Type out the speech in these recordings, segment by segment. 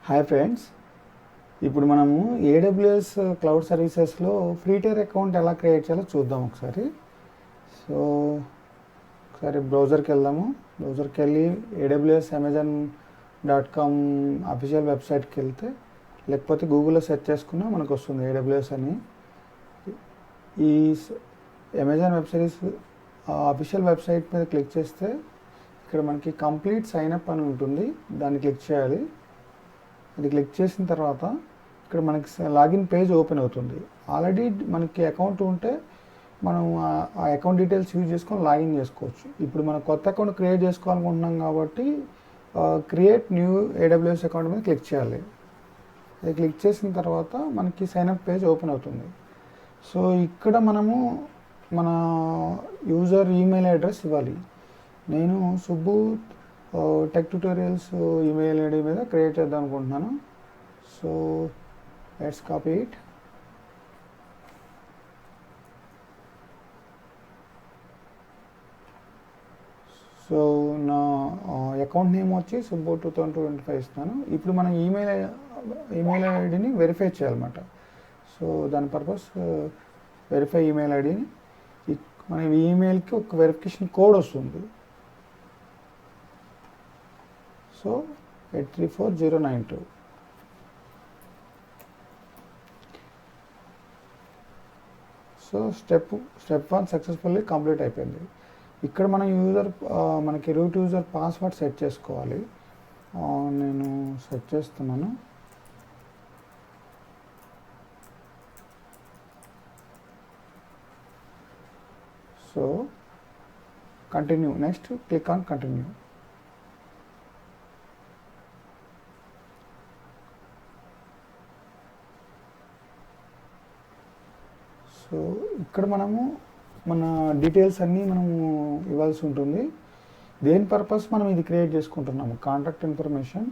Hi friends, ఇప్పుడు మనము AWS cloud సర్వీసెస్లో ఫ్రీ టైర్ అకౌంట్ ఎలా క్రియేట్ చేయాలో చూద్దాం ఒకసారి. సో ఒకసారి బ్రౌజర్కి వెళ్దాము. బ్రౌజర్కి వెళ్ళి ఏడబ్ల్యూఎస్ అమెజాన్.com అఫీషియల్ వెబ్సైట్కి వెళ్తే, లేకపోతే గూగుల్లో సెర్చ్ చేసుకున్నా మనకు వస్తుంది ఏడబ్ల్యూఎస్ అని. ఈ అమెజాన్ వెబ్సైట్స్ అఫీషియల్ వెబ్సైట్ మీద క్లిక్ చేస్తే ఇక్కడ మనకి కంప్లీట్ సైన్అప్ అని ఉంటుంది, దాన్ని క్లిక్ చేయాలి. అది క్లిక్ చేసిన తర్వాత ఇక్కడ మనకి లాగిన్ పేజ్ ఓపెన్ అవుతుంది. ఆల్రెడీ మనకి అకౌంట్ ఉంటే మనం ఆ అకౌంట్ డీటెయిల్స్ యూజ్ చేసుకొని లాగిన్ చేసుకోవచ్చు. ఇప్పుడు మనం కొత్త అకౌంట్ క్రియేట్ చేసుకోవాలనుకుంటున్నాం కాబట్టి క్రియేట్ న్యూ ఏడబ్ల్యూఎస్ అకౌంట్ మీద క్లిక్ చేయాలి. అది క్లిక్ చేసిన తర్వాత మనకి సైన్అప్ పేజ్ ఓపెన్ అవుతుంది. సో ఇక్కడ మనము మన యూజర్ ఈమెయిల్ అడ్రస్ ఇవ్వాలి. నేను Subbu tech tutorials email ID మీద క్రియేట్ చేద్దాం అనుకుంటున్నాను. So let's copy it. So నా అకౌంట్ నేమ్ వచ్చి సుబ్బు 2025 ఇస్తున్నాను. ఇప్పుడు మనం ఈమెయిల్ ఐడిని వెరిఫై చేయాలన్నమాట. సో దాని పర్పస్ వెరిఫై ఈమెయిల్ ఐడిని మన ఈమెయిల్కి ఒక వెరిఫికేషన్ కోడ్ వస్తుంది. So 834092. So step 1 successfully complete అయిపోయింది. ఇక్కడ మన మనకి రూట్ యూజర్ పాస్వర్డ్ సెట్ చేసుకోవాలి. నేను సెట్ చేస్తున్నాను. So continue, next click on continue. So ఇక్కడ మనము మన డీటెయిల్స్ అన్నీ మనము ఇవ్వాల్సి ఉంటుంది. దేని పర్పస్ మనం ఇది క్రియేట్ చేసుకుంటున్నాము, contact information.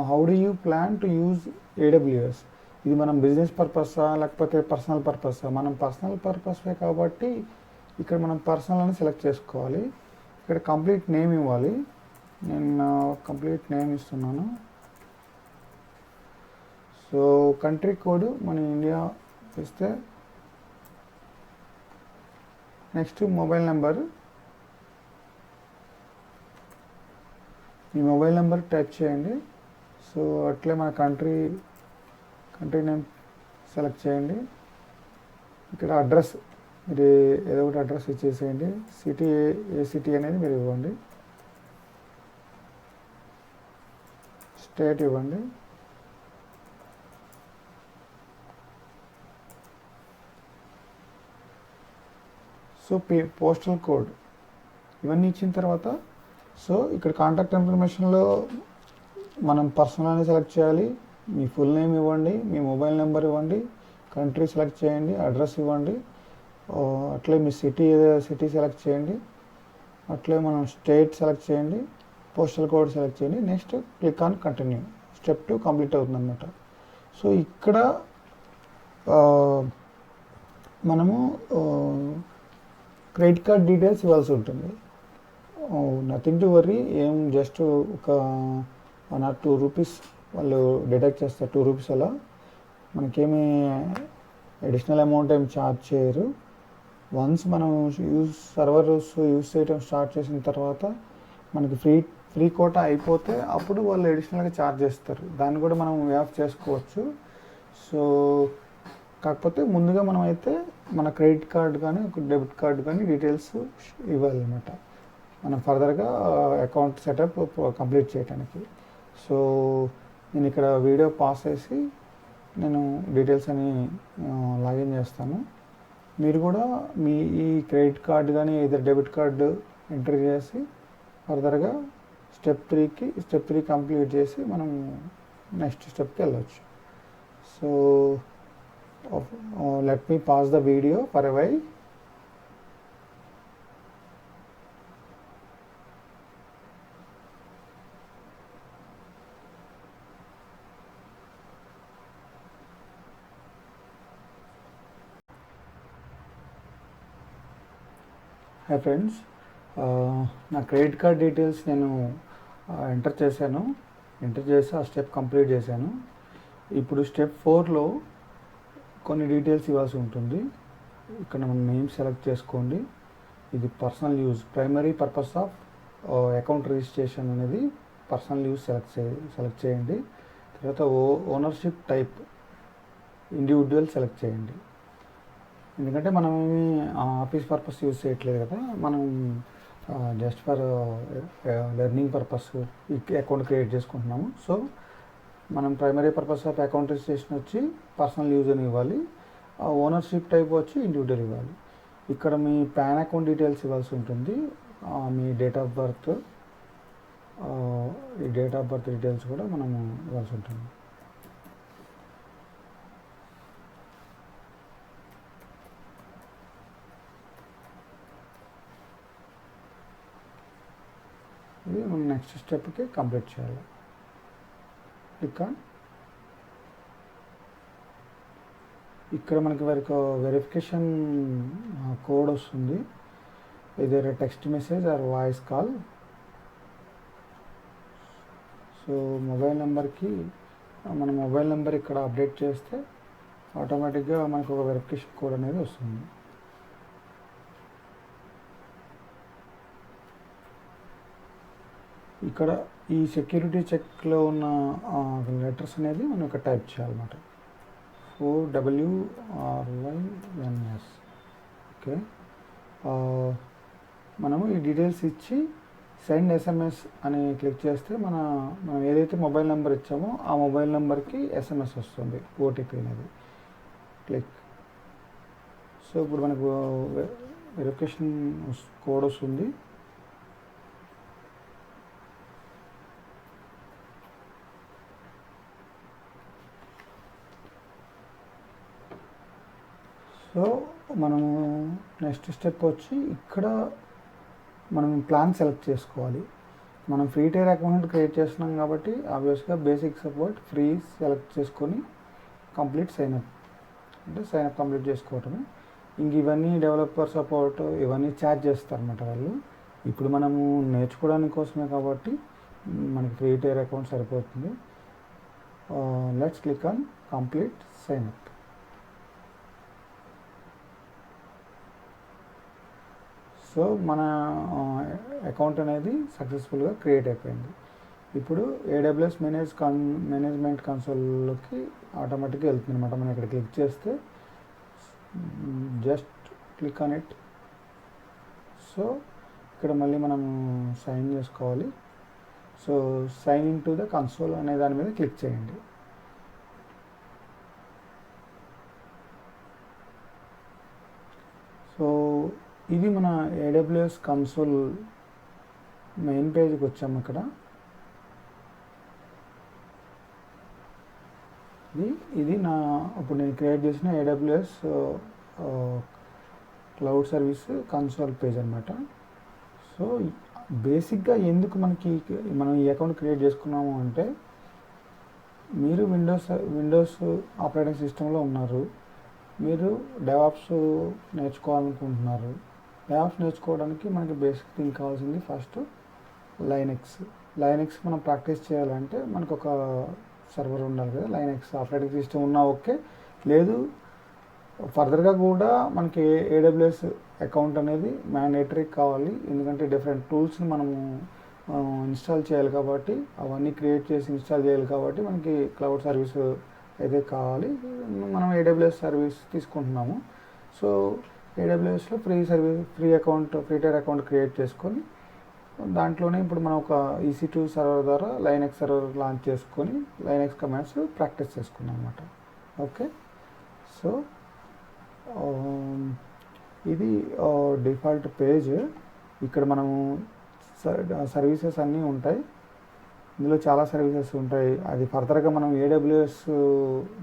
How do you plan to use AWS. ఇది మనం బిజినెస్ పర్పసా లేకపోతే పర్సనల్ పర్పసా? మనం పర్సనల్ పర్పస్వే కాబట్టి ఇక్కడ మనం పర్సనల్ అని సెలెక్ట్ చేసుకోవాలి. ఇక్కడ కంప్లీట్ నేమ్ ఇవ్వాలి. నేను కంప్లీట్ నేమ్ ఇస్తున్నాను. సో కంట్రీ కోడ్ మన ఇండియా ఇస్తే, నెక్స్ట్ మొబైల్ నెంబర్. మీ మొబైల్ నెంబర్ టైప్ చేయండి. సో అట్లే మన కంట్రీ నేమ్ సెలెక్ట్ చేయండి. ఇక్కడ అడ్రస్ మీరు ఏదో ఒకటి అడ్రస్ ఇచ్చేసేయండి. సిటీ ఏ సిటీ అనేది మీరు ఇవ్వండి. స్టేట్ ఇవ్వండి. సో పోస్టల్ కోడ్ ఇవన్నీ ఇచ్చిన తర్వాత, సో ఇక్కడ కాంటాక్ట్ ఇన్ఫర్మేషన్లో మనం పర్సనల్ అని సెలెక్ట్ చేయాలి. మీ ఫుల్ నేమ్ ఇవ్వండి, మీ మొబైల్ నెంబర్ ఇవ్వండి, కంట్రీ సెలెక్ట్ చేయండి, అడ్రస్ ఇవ్వండి. అట్లే మీ సిటీ సెలెక్ట్ చేయండి. అట్లే మనం స్టేట్ సెలెక్ట్ చేయండి, పోస్టల్ కోడ్ సెలెక్ట్ చేయండి. Next click on continue. Step 2 complete అవుతుంది అన్నమాట. సో ఇక్కడ మనము క్రెడిట్ కార్డ్ డీటెయిల్స్ ఇవ్వాల్సి ఉంటుంది. Nothing to worry. ఏం జస్ట్ ఒక 1 or 2 రూపీస్ వాళ్ళు డిడక్ట్ చేస్తారు. 2 రూపీస్ అలా. మనకేమీ అడిషనల్ అమౌంట్ ఏం ఛార్జ్ చేయరు. వన్స్ మనం సర్వర్స్ యూజ్ చేయడం స్టార్ట్ చేసిన తర్వాత మనకి ఫ్రీ కోటా అయిపోతే అప్పుడు వాళ్ళు అడిషనల్గా ఛార్జ్ చేస్తారు. దాన్ని కూడా మనం వే ఆఫ్ చేసుకోవచ్చు. సో కాకపోతే ముందుగా మనం అయితే మన క్రెడిట్ కార్డ్ కానీ ఒక డెబిట్ కార్డ్ కానీ డీటెయిల్స్ ఇవ్వాలన్నమాట, మనం ఫర్దర్గా అకౌంట్ సెటప్ కంప్లీట్ చేయడానికి. సో నేను ఇక్కడ వీడియో పాస్ చేసి నేను డీటెయిల్స్ అని లాగిన్ చేస్తాను. మీరు కూడా మీ ఈ క్రెడిట్ కార్డ్ కానీ ఏదో డెబిట్ కార్డు ఎంటర్ చేసి ఫర్దర్గా స్టెప్ 3 కంప్లీట్ చేసి మనం నెక్స్ట్ స్టెప్కి వెళ్ళవచ్చు. So let me pause the video for a while. Hi friends, నా క్రెడిట్ కార్డ్ డీటెయిల్స్ నేను ఎంటర్ చేశాను. ఎంటర్ చేసి ఆ స్టెప్ కంప్లీట్ చేశాను. ఇప్పుడు స్టెప్ 4లో కొన్ని డీటెయిల్స్ ఇవ్వాల్సి ఉంటుంది. ఇక్కడ మన నేమ్ సెలెక్ట్ చేసుకోండి. ఇది personal use, primary purpose of account registration అనేది పర్సనల్ యూజ్ సెలెక్ట్ చేయండి. తర్వాత ఓనర్షిప్ టైప్ ఇండివిజువల్ సెలెక్ట్ చేయండి. ఎందుకంటే మనం ఏమి ఆఫీస్ పర్పస్ యూజ్ చేయట్లేదు కదా, మనం just for learning purpose account create చేసుకుంటున్నాము. సో మనం primary purpose of account registration వచ్చి పర్సనల్ యూజ్ అని ఇవ్వాలి, ఓనర్షిప్ టైప్ వచ్చి ఇండివిజువల్ ఇవ్వాలి. ఇక్కడ మీ పాన్ అకౌంట్ డీటెయిల్స్ ఇవ్వాల్సి ఉంటుంది, మీ డేట్ ఆఫ్ బర్త్, ఈ డేట్ ఆఫ్ బర్త్ డీటెయిల్స్ కూడా మనము ఇవ్వాల్సి ఉంటుంది. ఇది మనం నెక్స్ట్ స్టెప్కి కంప్లీట్ చేయాలి. Click on. ఇక్కడ మనకి వెరిఫికేషన్ కోడ్ వస్తుంది, ఇదే text message or voice call. So mobile నెంబర్కి మన మొబైల్ నెంబర్ ఇక్కడ అప్డేట్ చేస్తే ఆటోమేటిక్గా మనకు ఒక వెరిఫికేషన్ కోడ్ అనేది వస్తుంది. ఇక్కడ ఈ సెక్యూరిటీ చెక్లో ఉన్న లెటర్స్ అనేది మనం ఇక్కడ టైప్ చేయాలన్నమాట. 4WRYNS. ఓకే, మనము ఈ డీటెయిల్స్ ఇచ్చి సెండ్ SMS అని క్లిక్ చేస్తే మనం ఏదైతే మొబైల్ నెంబర్ ఇచ్చామో ఆ మొబైల్ నెంబర్కి SMS వస్తుంది, OTP అనేది. క్లిక్. సో ఇప్పుడు మనకు వెరిఫికేషన్ కోడ్ వస్తుంది. సో మనము నెక్స్ట్ స్టెప్ వచ్చి ఇక్కడ మనం ప్లాన్ సెలెక్ట్ చేసుకోవాలి. మనం ఫ్రీ టైర్ అకౌంట్ క్రియేట్ చేస్తున్నాం కాబట్టి ఆబ్వియస్గా బేసిక్ సపోర్ట్ ఫ్రీ సెలెక్ట్ చేసుకొని కంప్లీట్ సైన్అప్, అంటే సైన్అప్ కంప్లీట్ చేసుకోవటమే. ఇంక ఇవన్నీ డెవలపర్ సపోర్ట్ ఇవన్నీ ఛార్జ్ చేస్తారు అన్నమాట వాళ్ళు. ఇప్పుడు మనము నేర్చుకోవడానికి కోసమే కాబట్టి మనకి ఫ్రీ టైర్ అకౌంట్ సరిపోతుంది. Let's click on complete sign-up. So మన అకౌంట్ అనేది సక్సెస్ఫుల్గా క్రియేట్ అయిపోయింది. ఇప్పుడు AWS మేనేజ్మెంట్ కన్సోల్లోకి ఆటోమేటిక్గా వెళ్తుంది అనమాట. మనం ఇక్కడ క్లిక్ చేస్తే just click on it. So ఇక్కడ మళ్ళీ మనం సైన్ చేసుకోవాలి. So sign in to the console అనే దాని మీద క్లిక్ చేయండి. సో ఇది మన AWS కన్సోల్ మెయిన్ పేజ్కి వచ్చాము. ఇక్కడ ఇది ఇప్పుడు నేను క్రియేట్ చేసిన AWS cloud service console page అనమాట. సో బేసిక్గా ఎందుకు మనం ఈ అకౌంట్ క్రియేట్ చేసుకున్నాము అంటే, మీరు విండోస్ ఆపరేటింగ్ సిస్టంలో ఉన్నారు, మీరు డెవాప్స్ నేర్చుకోవాలనుకుంటున్నారు. డెవాప్స్ నేర్చుకోవడానికి మనకి బేసిక్ థింగ్ కావాల్సింది ఫస్ట్ లైనెక్స్ మనం ప్రాక్టీస్ చేయాలంటే మనకు ఒక సర్వర్ ఉండాలి కదా. లైనెక్స్ ఆపరేటింగ్ సిస్టమ్ ఉన్నా ఓకే, లేదు ఫర్దర్గా కూడా మనకి AWS అకౌంట్ అనేది మ్యాండేటరీ కావాలి. ఎందుకంటే డిఫరెంట్ టూల్స్ని మనము ఇన్స్టాల్ చేయాలి కాబట్టి, అవన్నీ క్రియేట్ చేసి ఇన్స్టాల్ చేయాలి కాబట్టి మనకి క్లౌడ్ సర్వీస్ అయితే కావాలి. మనం AWS సర్వీస్ తీసుకుంటున్నాము. సో AWSలో ఫ్రీ టైర్ అకౌంట్ క్రియేట్ చేసుకొని దాంట్లోనే ఇప్పుడు మనం ఒక EC2 సర్వర్ ద్వారా లైనెక్స్ సర్వర్ లాంచ్ చేసుకొని లైనెక్స్ కమాండ్స్ ప్రాక్టీస్ చేసుకున్నాం అన్నమాట. ఓకే, సో ఇది డిఫాల్ట్ పేజ్. ఇక్కడ మనము సర్వీసెస్ అన్నీ ఉంటాయి, ఇందులో చాలా సర్వీసెస్ ఉంటాయి. అది ఫర్దర్గా మనం AWS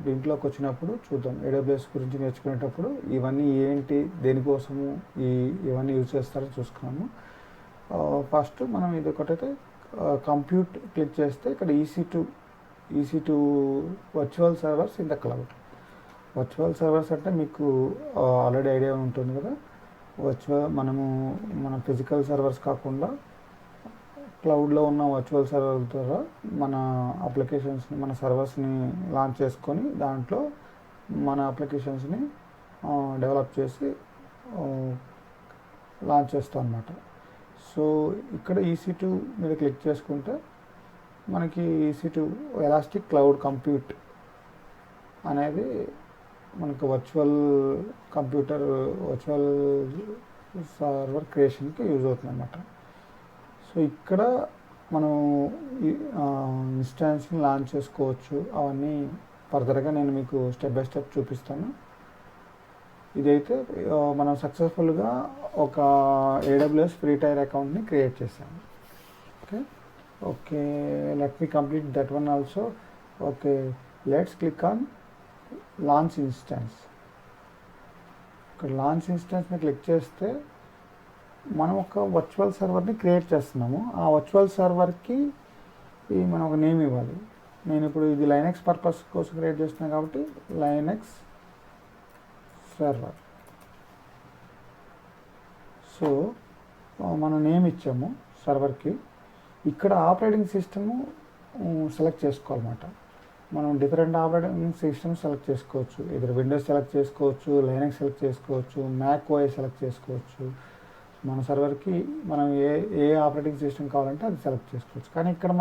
దీంట్లోకి వచ్చినప్పుడు చూద్దాం. AWS గురించి నేర్చుకునేటప్పుడు ఇవన్నీ ఏంటి, దేనికోసము ఇవన్నీ యూజ్ చేస్తారో చూసుకున్నాము. ఫస్ట్ మనం ఇది ఒకటైతే కంప్యూట్ క్లిక్ చేస్తే ఇక్కడ EC2 virtual servers in the cloud. Virtual servers అంటే మీకు ఆల్రెడీ ఐడియా ఉంటుంది కదా. మన ఫిజికల్ సర్వర్స్ కాకుండా క్లౌడ్లో ఉన్న వర్చువల్ సర్వర్ ద్వారా మన అప్లికేషన్స్ని, మన సర్వర్స్ని లాంచ్ చేసుకొని దాంట్లో మన అప్లికేషన్స్ని డెవలప్ చేసి లాంచ్ చేస్తాం అన్నమాట. సో ఇక్కడ EC2 మీద క్లిక్ చేసుకుంటే మనకి EC2 ఎలాస్టిక్ క్లౌడ్ కంప్యూట్ అనేది మనకు వర్చువల్ సర్వర్ క్రియేషన్కి యూజ్ అవుతుంది అన్నమాట. సో ఇక్కడ మనం ఇన్స్టాన్స్ని లాంచ్ చేసుకోవచ్చు. అవన్నీ ఫర్దర్గా నేను మీకు స్టెప్ బై స్టెప్ చూపిస్తాను. ఇదైతే మనం సక్సెస్ఫుల్గా ఒక AWS ఫ్రీ టైర్ అకౌంట్ని క్రియేట్ చేశాము. Okay let me complete that one also. Okay let's click on launch instance. ఇక్కడ లాంచ్ ఇన్స్టాన్స్ని క్లిక్ చేస్తే మనం ఒక వర్చువల్ సర్వర్ని క్రియేట్ చేస్తున్నాము. ఆ వర్చువల్ సర్వర్కి మనం ఒక నేమ్ ఇవ్వాలి. నేను ఇప్పుడు ఇది లైనక్స్ పర్పస్ కోసం క్రియేట్ చేస్తున్నాను కాబట్టి లైనక్స్ సర్వర్. సో మనం నేమ్ ఇచ్చాము సర్వర్కి. ఇక్కడ ఆపరేటింగ్ సిస్టము సెలెక్ట్ చేసుకోవాలన్నమాట. మనం డిఫరెంట్ ఆపరేటింగ్ సిస్టమ్ సెలెక్ట్ చేసుకోవచ్చు. ఇద్దరు విండోస్ సెలెక్ట్ చేసుకోవచ్చు, లైనక్స్ సెలెక్ట్ చేసుకోవచ్చు, మ్యాక్ OS సెలెక్ట్ చేసుకోవచ్చు. మన సర్వర్కి మనం ఏ ఆపరేటింగ్ సిస్టమ్ కావాలంటే అది సెలెక్ట్ చేసుకోవచ్చు. కానీ ఇక్కడ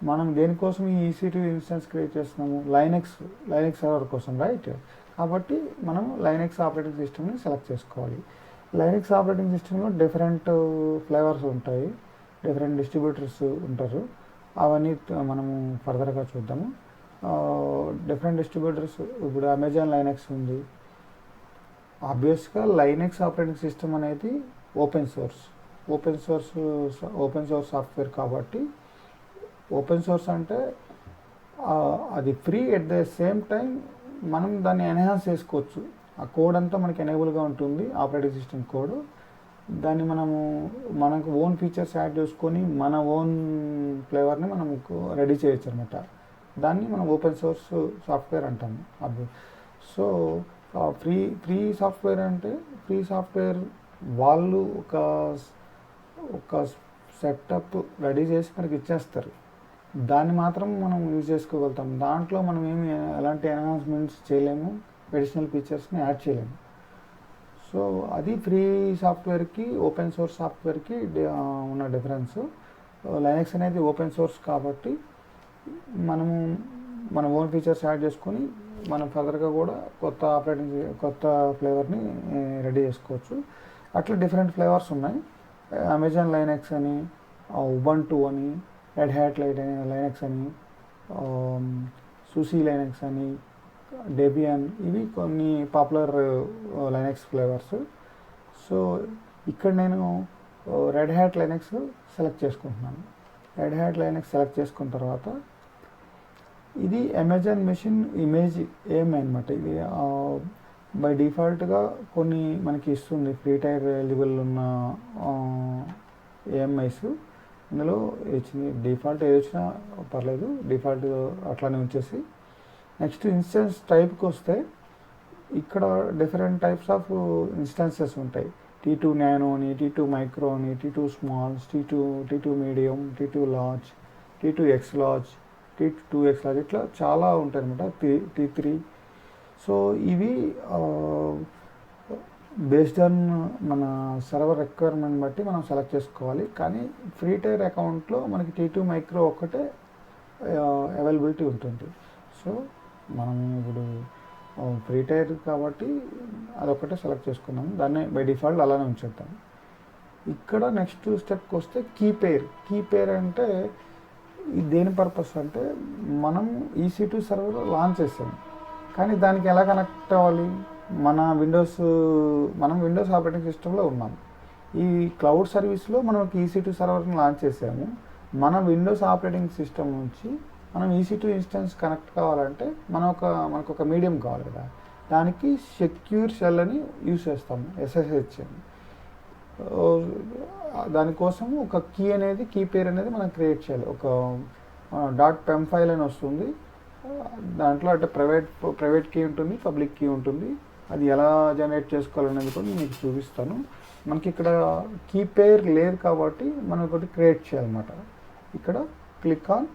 మనం దేనికోసం ఈ EC2 ఇన్స్టెన్స్ క్రియేట్ చేస్తున్నాము? లైనక్స్ సర్వర్ కోసం, రైట్? కాబట్టి మనం లైనక్స్ ఆపరేటింగ్ సిస్టమ్ని సెలెక్ట్ చేసుకోవాలి. లైనక్స్ ఆపరేటింగ్ సిస్టంలో డిఫరెంట్ ఫ్లేవర్స్ ఉంటాయి, డిఫరెంట్ డిస్ట్రిబ్యూటర్స్ ఉంటారు. అవన్నీ మనము ఫర్దర్గా చూద్దాము. డిఫరెంట్ డిస్ట్రిబ్యూటర్స్ ఇప్పుడు అమెజాన్ లైనక్స్ ఉంది. ఆబ్వియస్గా లైనక్స్ ఆపరేటింగ్ సిస్టమ్ అనేది ఓపెన్ సోర్స్ సాఫ్ట్వేర్ కాబట్టి ఓపెన్ సోర్స్ అంటే అది free. At the same time మనం దాన్ని ఎన్హాన్స్ చేసుకోవచ్చు. ఆ కోడ్ అంతా మనకి ఎనేబుల్గా ఉంటుంది, ఆపరేటింగ్ సిస్టమ్ కోడ్. దాన్ని మనకు ఓన్ ఫీచర్స్ యాడ్ చేసుకొని మన ఓన్ ఫ్లేవర్ని మనం రెడీ చేయొచ్చు అనమాట. దాన్ని మనం ఓపెన్ సోర్స్ సాఫ్ట్వేర్ అంటాము. సో ఫ్రీ సాఫ్ట్వేర్ అంటే ఫ్రీ సాఫ్ట్వేర్ వాళ్ళు ఒక సెటప్ రెడీ చేసి మనకి ఇచ్చేస్తారు. దాన్ని మాత్రం మనం యూజ్ చేసుకోగలుగుతాం. దాంట్లో మనం ఎలాంటి ఎన్హాన్స్మెంట్స్ చేయలేము, అడిషనల్ ఫీచర్స్ని యాడ్ చేయలేము. సో అది ఫ్రీ సాఫ్ట్వేర్కి ఓపెన్ సోర్స్ సాఫ్ట్వేర్కి ఉన్న డిఫరెన్స్. లైనక్స్ అనేది ఓపెన్ సోర్స్ కాబట్టి మన ఓన్ ఫీచర్స్ యాడ్ చేసుకొని మనం ఫర్దర్గా కూడా కొత్త ఫ్లేవర్ని రెడీ చేసుకోవచ్చు. అట్లా డిఫరెంట్ ఫ్లేవర్స్ ఉన్నాయి. అమెజాన్ లైనక్స్ అని, ఉబంటు అని, రెడ్ హ్యాట్ లైనక్స్ అని, సూసీ లైనక్స్ అని, డెబియన్, ఇవి కొన్ని పాపులర్ లైనక్స్ ఫ్లేవర్స్. సో ఇక్కడ నేను రెడ్ హ్యాట్ లైనక్స్ సెలెక్ట్ చేసుకుంటున్నాను. రెడ్ హ్యాట్ లైనక్స్ సెలెక్ట్ చేసుకున్న తర్వాత ఇది అమెజాన్ మెషిన్ ఇమేజ్ ఏఎంఐ అనమాట. ఇది బై డిఫాల్ట్గా కొన్ని మనకి ఇస్తుంది ఫ్రీ టైర్ ఎలిజిబుల్ ఉన్న ఏఎంఐస్. ఇందులో ఇచ్చింది డిఫాల్ట్, ఏది వచ్చినా పర్లేదు, డిఫాల్ట్ అట్లానే ఉంచేసి. నెక్స్ట్ ఇన్స్టెన్స్ టైప్కి వస్తే ఇక్కడ డిఫరెంట్ టైప్స్ ఆఫ్ ఇన్స్టెన్సెస్ ఉంటాయి. T2 నానో అని, T2 మైక్రో అని, T2 smalls, T2 medium, T2 large, T2 X large, T2 X large, ఇట్లా చాలా ఉంటాయి అనమాట. T3. సో ఇవి బేస్డ్ ఆన్ మన సర్వర్ రిక్వైర్మెంట్ బట్టి మనం సెలెక్ట్ చేసుకోవాలి. కానీ ఫ్రీ టైర్ అకౌంట్లో మనకి T2 మైక్రో ఒక్కటే అవైలబిలిటీ ఉంటుంది. సో మనం ఇప్పుడు ఫ్రీ టైర్ కాబట్టి అదొక్కటే సెలెక్ట్ చేసుకున్నాము. దాన్ని బై డిఫాల్ట్ అలానే ఉంచేద్దాం. ఇక్కడ నెక్స్ట్ స్టెప్కి వస్తే కీ పేర్ అంటే దేని పర్పస్ అంటే మనం EC2 సర్వర్ లాంచ్ చేసాము, కానీ దానికి ఎలా కనెక్ట్ అవ్వాలి? మనం విండోస్ ఆపరేటింగ్ సిస్టంలో ఉన్నాం. ఈ క్లౌడ్ సర్వీస్లో మనం EC2 సర్వర్ని లాంచ్ చేసాము. మన విండోస్ ఆపరేటింగ్ సిస్టమ్ నుంచి మనం EC2 ఇన్స్టెన్స్ కనెక్ట్ కావాలంటే మనకు ఒక మీడియం కావాలి కదా. దానికి సెక్యూర్ షెల్ అని యూజ్ చేస్తాము, SSH అని. దానికోసం ఒక కీ పేర్ అనేది మనం క్రియేట్ చేయాలి. ఒక .pem ఫైల్ అని వస్తుంది. దాంట్లో అంటే ప్రైవేట్ కీ ఉంటుంది, పబ్లిక్ కీ ఉంటుంది. అది ఎలా జనరేట్ చేసుకోవాలనేది కూడా మీకు చూపిస్తాను. మనకి ఇక్కడ కీ పేర్ లేదు కాబట్టి మనం ఒకటి క్రియేట్ చేయాలన్నమాట. ఇక్కడ click on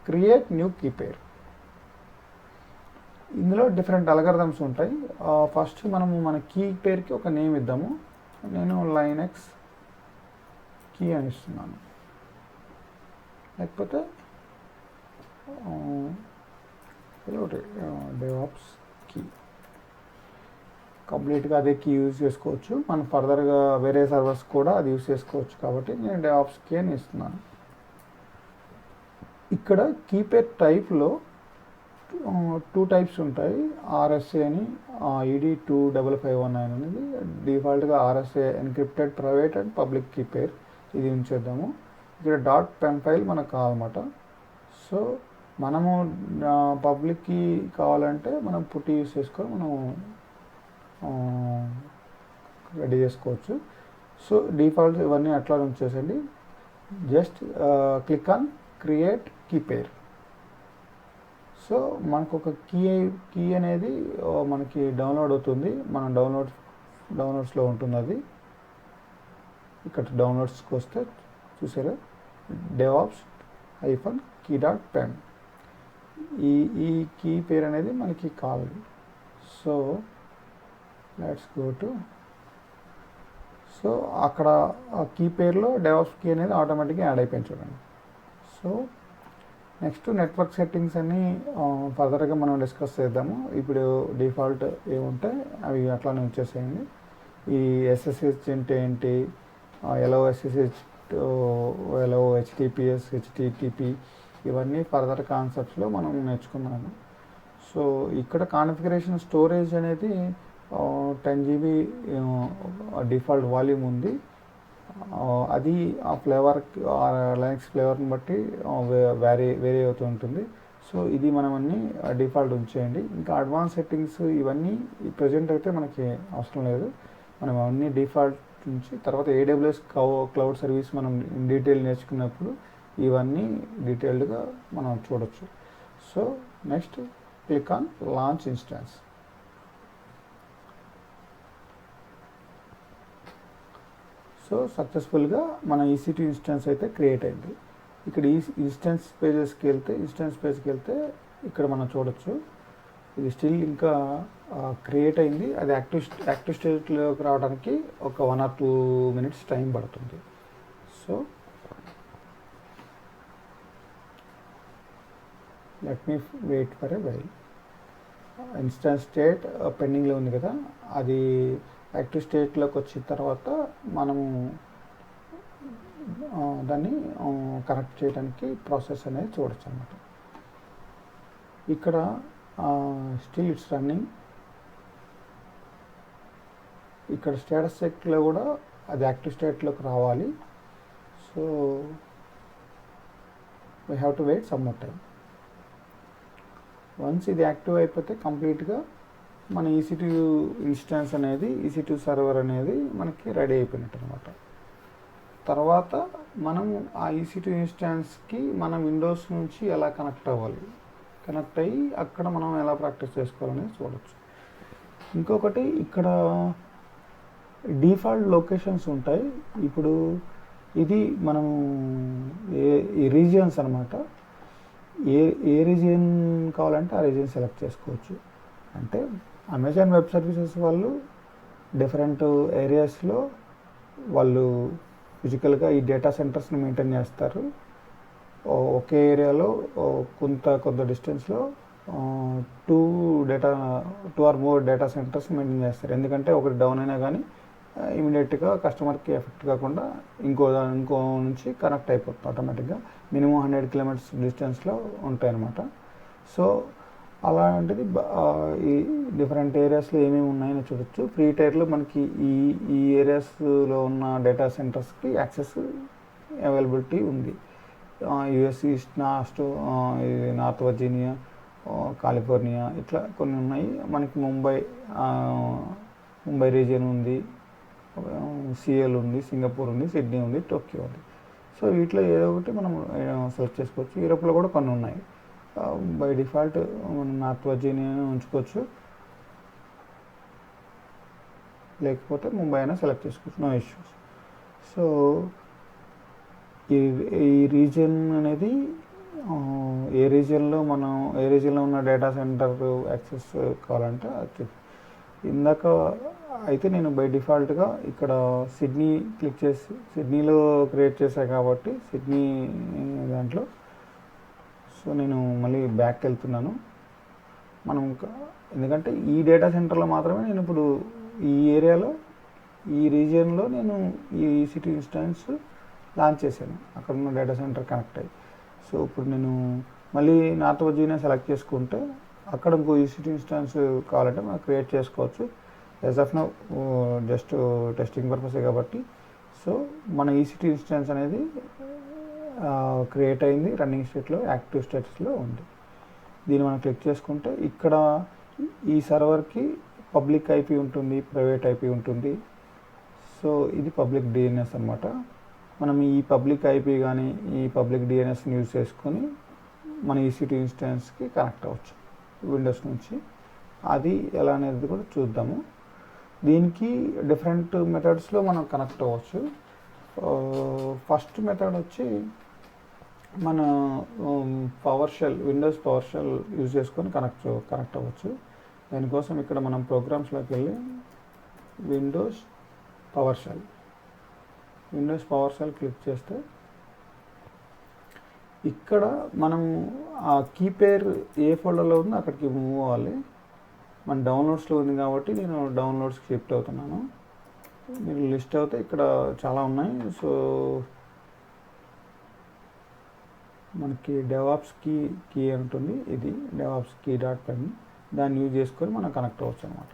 create new key pair. ఇందులో డిఫరెంట్ అల్గారిథమ్స్ ఉంటాయి. ఫస్ట్ మనము మన కీ పేర్కి ఒక నేమ్ ఇద్దాము. నేను లైనెక్స్ కీ అని ఇస్తున్నాను, లేకపోతే డెవాప్స్ కీ. కంప్లీట్గా అదే కీ యూజ్ చేసుకోవచ్చు. మనం ఫర్దర్గా వేరే సర్వర్స్ కూడా అది యూజ్ చేసుకోవచ్చు కాబట్టి నేను డెవాప్స్ కీ అని ఇస్తున్నాను. ఇక్కడ కీ పేర్ టైప్లో 2 టైప్స్ ఉంటాయి. ఆర్ఎస్ఏ అని, ED25519 అనేది డిఫాల్ట్గా RSA encrypted private and public key pair. ఇది ఉంచేద్దాము. ఇక్కడ .pem ఫైల్ మనకు కావాలన్నమాట. సో మనము పబ్లిక్ కీ కావాలంటే మనం పుట్టి యూస్ చేసుకొని మనం రెడీ చేసుకోవచ్చు. సో డిఫాల్ట్ ఇవన్నీ అట్లా ఉంచేసండి. Just click on create key pair. So మనకు ఒక కీ అనేది మనకి డౌన్లోడ్ అవుతుంది. మనం డౌన్లోడ్స్లో ఉంటుంది అది. ఇక్కడ డౌన్లోడ్స్కి వస్తే చూసారా, devops-key.pem ఈ కీ పేరు అనేది మనకి కావాలి. So let's go to, so అక్కడ ఆ కీ పేరులో డెవాప్స్ కీ అనేది ఆటోమేటిక్గా యాడ్ అయిపోయింది చూడండి. సో నెక్స్ట్ నెట్వర్క్ సెట్టింగ్స్ అన్నీ ఫర్దర్గా మనం డిస్కస్ చేద్దాము. ఇప్పుడు డిఫాల్ట్ ఏముంటే అవి అట్లానే ఉంచేసేయండి. ఈ SSH అంటే ఏంటి, LOSSH, HTTPS, HTTP ఇవన్నీ ఫర్దర్ కాన్సెప్ట్స్లో మనం నేర్చుకున్నాము. సో ఇక్కడ కాన్ఫిగరేషన్ స్టోరేజ్ అనేది 10 GB డిఫాల్ట్ వాల్యూమ్ ఉంది. అది ఆ ఫ్లేవర్ లైనక్స్ ఫ్లేవర్ని బట్టి వేరీ అవుతూ ఉంటుంది. సో ఇది మనం అన్నీ డిఫాల్ట్ ఉంచేయండి. ఇంకా అడ్వాన్స్ సెట్టింగ్స్ ఇవన్నీ ప్రజెంట్ అయితే మనకి అవసరం లేదు. మనం అవన్నీ డిఫాల్ట్ నుంచి తర్వాత AWS క్లౌడ్ సర్వీస్ మనం ఇన్ డీటెయిల్ నేర్చుకున్నప్పుడు ఇవన్నీ డీటెయిల్డ్గా మనం చూడొచ్చు. So next click on launch instance. So సక్సెస్ఫుల్గా మన EC2 ఇన్స్టాన్స్ అయితే క్రియేట్ అయింది. ఇక్కడ ఈ ఇన్స్టాన్స్ పేజ్కి వెళ్తే ఇక్కడ మనం చూడొచ్చు ఇది స్టిల్ ఇంకా క్రియేట్ అయింది. అది యాక్టివ్ స్టేట్లోకి రావడానికి ఒక 1 or 2 minutes టైం పడుతుంది. So let me wait for a while. Instance state పెండింగ్లో ఉంది కదా, అది యాక్టివ్ స్టేట్లోకి వచ్చిన తర్వాత మనము దాన్ని కనెక్ట్ చేయడానికి ప్రాసెస్ అనేది చూడొచ్చు అన్నమాట. ఇక్కడ స్టిల్ ఇట్స్ రన్నింగ్. ఇక్కడ స్టేటస్ చెక్లో కూడా అది యాక్టివ్ స్టేట్లోకి రావాలి. So we have to wait some more time. Once ఇది యాక్టివ్ అయిపోతే కంప్లీట్గా మన EC2 ఇన్స్టాన్స్ అనేది EC2 సర్వర్ అనేది మనకి రెడీ అయిపోయినట్టు అనమాట. తర్వాత మనం ఆ EC2 ఇన్స్టాన్స్కి మనం విండోస్ నుంచి ఎలా కనెక్ట్ అవ్వాలి, కనెక్ట్ అయ్యి అక్కడ మనం ఎలా ప్రాక్టీస్ చేసుకోవాలనేది చూడవచ్చు. ఇంకొకటి ఇక్కడ డిఫాల్ట్ లొకేషన్స్ ఉంటాయి. ఇప్పుడు ఇది మనం ఈ రీజియన్స్ అనమాట. ఏ రీజియన్ కావాలంటే ఆ రీజియన్ సెలెక్ట్ చేసుకోవచ్చు. అంటే అమెజాన్ వెబ్ సర్వీసెస్ వాళ్ళు డిఫరెంట్ ఏరియాస్లో వాళ్ళు ఫిజికల్గా ఈ డేటా సెంటర్స్ని మెయింటైన్ చేస్తారు. ఒకే ఏరియాలో కొంత డిస్టెన్స్లో 2 or more data centres maintain చేస్తారు. ఎందుకంటే ఒకటి డౌన్ అయినా కానీ ఇమీడియట్గా కస్టమర్కి ఎఫెక్ట్ కాకుండా ఇంకో నుంచి కనెక్ట్ అయిపోతుంది ఆటోమేటిక్గా. మినిమం 100 kilometers డిస్టెన్స్లో ఉంటాయన్నమాట. సో అలాంటిది ఈ డిఫరెంట్ ఏరియాస్లో ఏమేమి ఉన్నాయని చూడొచ్చు. ఫ్రీ టైర్లో మనకి ఈ ఏరియాస్లో ఉన్న డేటా సెంటర్స్కి యాక్సెస్ అవైలబిలిటీ ఉంది. US east, north Virginia, California ఇట్లా కొన్ని ఉన్నాయి. మనకి ముంబై రీజియన్ ఉంది, CL ఉంది, సింగపూర్ ఉంది, సిడ్నీ ఉంది, టోక్యో ఉంది. సో వీటిలో ఏదో ఒకటి మనం సెలెక్ట్ చేసుకోవచ్చు. యూరోప్లో కూడా కొన్ని ఉన్నాయి. బై డిఫాల్ట్ మనం నార్త్ వర్జీనియా ఉంచుకోవచ్చు. లేకపోతే ముంబై అయినా సెలెక్ట్ చేసుకోవచ్చు, నో ఇష్యూస్. సో ఈ ఈ రీజియన్ అనేది ఏ రీజియన్లో ఉన్న డేటా సెంటర్ యాక్సెస్ కావాలంటే ఇందాక అయితే నేను బై డిఫాల్ట్గా ఇక్కడ సిడ్నీ క్లిక్ చేసి సిడ్నీలో క్రియేట్ చేశాను కాబట్టి సిడ్నీ దాంట్లో. సో నేను మళ్ళీ బ్యాక్ వెళ్తున్నాను. మనం ఎందుకంటే ఈ డేటా సెంటర్లో మాత్రమే నేను ఇప్పుడు ఈ ఏరియాలో ఈ రీజియన్లో నేను ఈ సిటీ ఇన్స్టాన్స్ లాంచ్ చేశాను, అక్కడ ఉన్న డేటా సెంటర్ కనెక్ట్ అయ్యి. సో ఇప్పుడు నేను మళ్ళీ నార్త్ వర్జీనియా సెలెక్ట్ చేసుకుంటే అక్కడ ఇంకో ఈసీటీ ఇన్స్టాన్స్ కావాలంటే మనం క్రియేట్ చేసుకోవచ్చు. As of now just testing పర్పసే కాబట్టి. సో మన ఈసీటీ ఇన్స్టాన్స్ అనేది క్రియేట్ అయింది, రన్నింగ్ స్టేట్లో యాక్టివ్ స్టేటస్లో ఉంది. దీన్ని మనం క్లిక్ చేసుకుంటే ఇక్కడ ఈ సర్వర్కి పబ్లిక్ ఐపీ ఉంటుంది, ప్రైవేట్ ఐపీ ఉంటుంది. సో ఇది పబ్లిక్ డిఎన్ఎస్ అనమాట. మనం ఈ పబ్లిక్ ఐపీ కానీ ఈ పబ్లిక్ డిఎన్ఎస్ని యూజ్ చేసుకొని మన ఈసీటీ ఇన్స్టాన్స్కి కనెక్ట్ అవ్వచ్చు విండోస్ నుంచి. అది ఎలా అనేది కూడా చూద్దాము. దీనికి డిఫరెంట్ మెథడ్స్లో మనం కనెక్ట్ అవ్వచ్చు. ఫస్ట్ మెథడ్ వచ్చి మన PowerShell, Windows PowerShell use చేసుకొని కనెక్ట్ అవ్వచ్చు. దానికోసం ఇక్కడ మనం ప్రోగ్రామ్స్లోకి వెళ్ళి విండోస్ పవర్ షెల్ క్లిక్ చేస్తే ఇక్కడ మనం ఆ కీ పేరు ఏ ఫోల్డర్లో ఉందో అక్కడికి మూవ్ అవ్వాలి. మన డౌన్లోడ్స్లో ఉంది కాబట్టి నేను డౌన్లోడ్స్కి షిఫ్ట్ అవుతున్నాను. మీరు లిస్ట్ అవుతే ఇక్కడ చాలా ఉన్నాయి. సో మనకి డెవాప్స్ కీ ఉంటుంది, ఇది డెవాప్స్ key.pem, దాన్ని యూజ్ చేసుకొని మనం కనెక్ట్ అవ్వచ్చు అనమాట.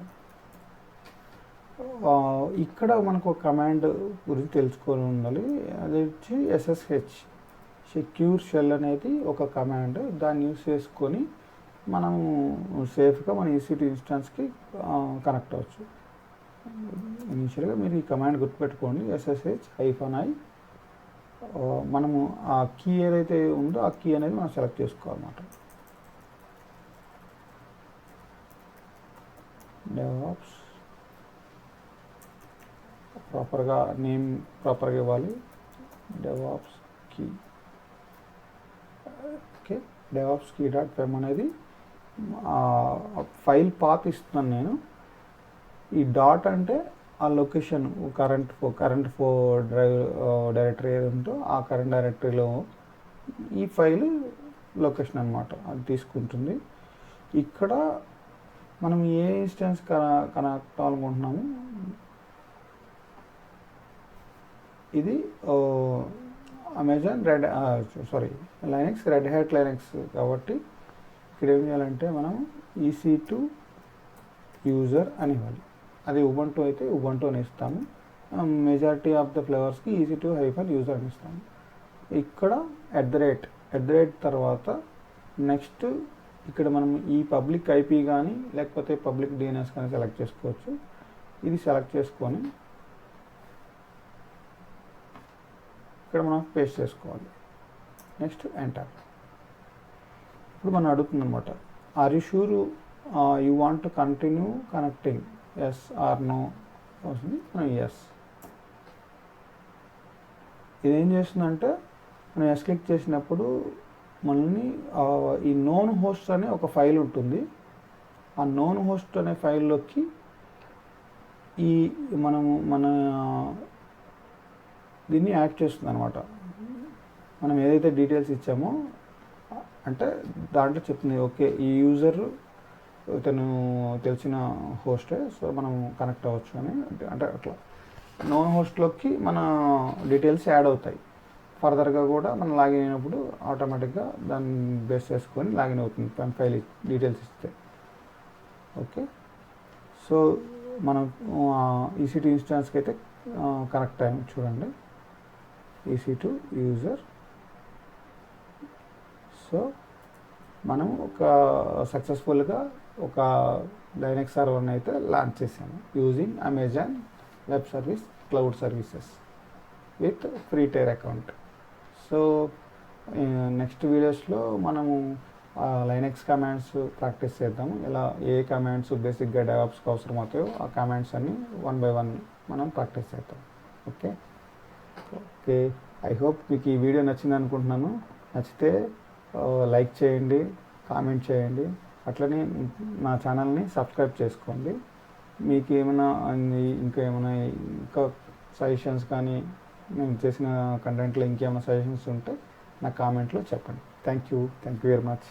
ఇక్కడ మనకు ఒక కమాండ్ గురించి తెలుసుకొని ఉండాలి. అది వచ్చి SSH సెక్యూర్ షెల్ అనేది ఒక కమాండ్. దాన్ని యూజ్ చేసుకొని మనం సేఫ్గా మన ఈసీటీ ఇన్స్టాన్స్కి కనెక్ట్ అవ్వచ్చు. ఇనిషియల్గా మీరు ఈ కమాండ్ గుర్తుపెట్టుకోండి, SSH-i. మనము ఆ కీ ఏదైతే ఉందో ఆ కీ అనేది మనం సెలెక్ట్ చేసుకోవాలన్నమాట. డెవాప్స్ ప్రాపర్గా నేమ్ ప్రాపర్గా ఇవ్వాలి, DevOps key. Okay, DevOps key.pem అనేది ఫైల్ పాత్ ఇస్తున్నాను నేను. ఈ డాట్ అంటే ఆ లొకేషన్, కరెంట్ డైరెక్టరీ ఏది ఉందో ఆ కరెంట్ డైరెక్టరీలో ఈ ఫైల్ లొకేషన్ అనమాట, అది తీసుకుంటుంది. ఇక్కడ మనం ఏ ఇన్స్టెన్స్ కనెక్ట్ అవ్వాలనుకుంటున్నాము, ఇది Amazon Linux, red hat Linux కాబట్టి ఇక్కడ ఏం చేయాలంటే మనం EC2 యూజర్ అని ఇవ్వాలి. అది ఉబంటూ అయితే ఉబంటూ అని ఇస్తాము. మెజారిటీ ఆఫ్ ద ఫ్లేవర్స్కి EC2-యూజర్ అని ఇస్తాము. ఇక్కడ @ తర్వాత నెక్స్ట్ ఇక్కడ మనం ఈ పబ్లిక్ ఐపీ కానీ లేకపోతే పబ్లిక్ డిఎన్ఎస్ కానీ సెలెక్ట్ చేసుకోవచ్చు. ఇది సెలెక్ట్ చేసుకొని ఇక్కడ మనం పేస్ట్ చేసుకోవాలి. Next enter. ఇప్పుడు మనం అడుగుతుంది అనమాట, are you sure you want to continue connecting, yes or no వస్తుంది. మనం ఎస్. ఇదేం చేస్తుందంటే మనం ఎస్ క్లిక్ చేసినప్పుడు మనల్ని ఈ నోన్ హోస్ట్ అనే ఒక ఫైల్ ఉంటుంది. ఆ నోన్ హోస్ట్ అనే ఫైల్లోకి మన దీన్ని యాడ్ చేస్తుంది అనమాట. మనం ఏదైతే డీటెయిల్స్ ఇచ్చామో అంటే దాంట్లో చెప్తుంది, ఓకే ఈ యూజర్ తను తెలిసిన హోస్టే, సో మనం కనెక్ట్ అవ్వచ్చు అని. అంటే అట్లా నోన్ హోస్ట్లోకి మన డీటెయిల్స్ యాడ్ అవుతాయి. ఫర్దర్గా కూడా మనం లాగిన్ అయినప్పుడు ఆటోమేటిక్గా దాన్ని బేస్ చేసుకొని లాగిన్ అవుతుంది ఫైల్ డీటెయిల్స్ ఇస్తే. ఓకే, సో మనం EC2 ఇన్స్టాన్స్కి అయితే కనెక్ట్ అయ్యాము. చూడండి, EC2 యూజర్. సో మనం సక్సెస్ఫుల్గా ఒక లైనక్స్ సర్వర్ని అయితే లాంచ్ చేసాము using Amazon web service cloud services with free tier account. So next వీడియోస్లో మనము లైనెక్స్ కమాండ్స్ ప్రాక్టీస్ చేద్దాము. ఇలా ఏ కమాండ్స్ బేసిక్గా డెవాప్స్కి అవసరం అవుతాయో ఆ కమాండ్స్ అన్ని 1 by 1 మనం ప్రాక్టీస్ చేద్దాం. ఓకే ఓకే ఐ హోప్ మీకు ఈ వీడియో నచ్చింది అనుకుంటున్నాను. నచ్చితే లైక్ చేయండి, కామెంట్ చేయండి, అట్లనే నా ఛానల్ని సబ్స్క్రైబ్ చేసుకోండి. మీకు ఏమైనా ఇంకా సజెషన్స్ కానీ నేను చేసిన కంటెంట్లో ఇంకేమైనా సజెషన్స్ ఉంటే నా కామెంట్లో చెప్పండి. Thank you very much.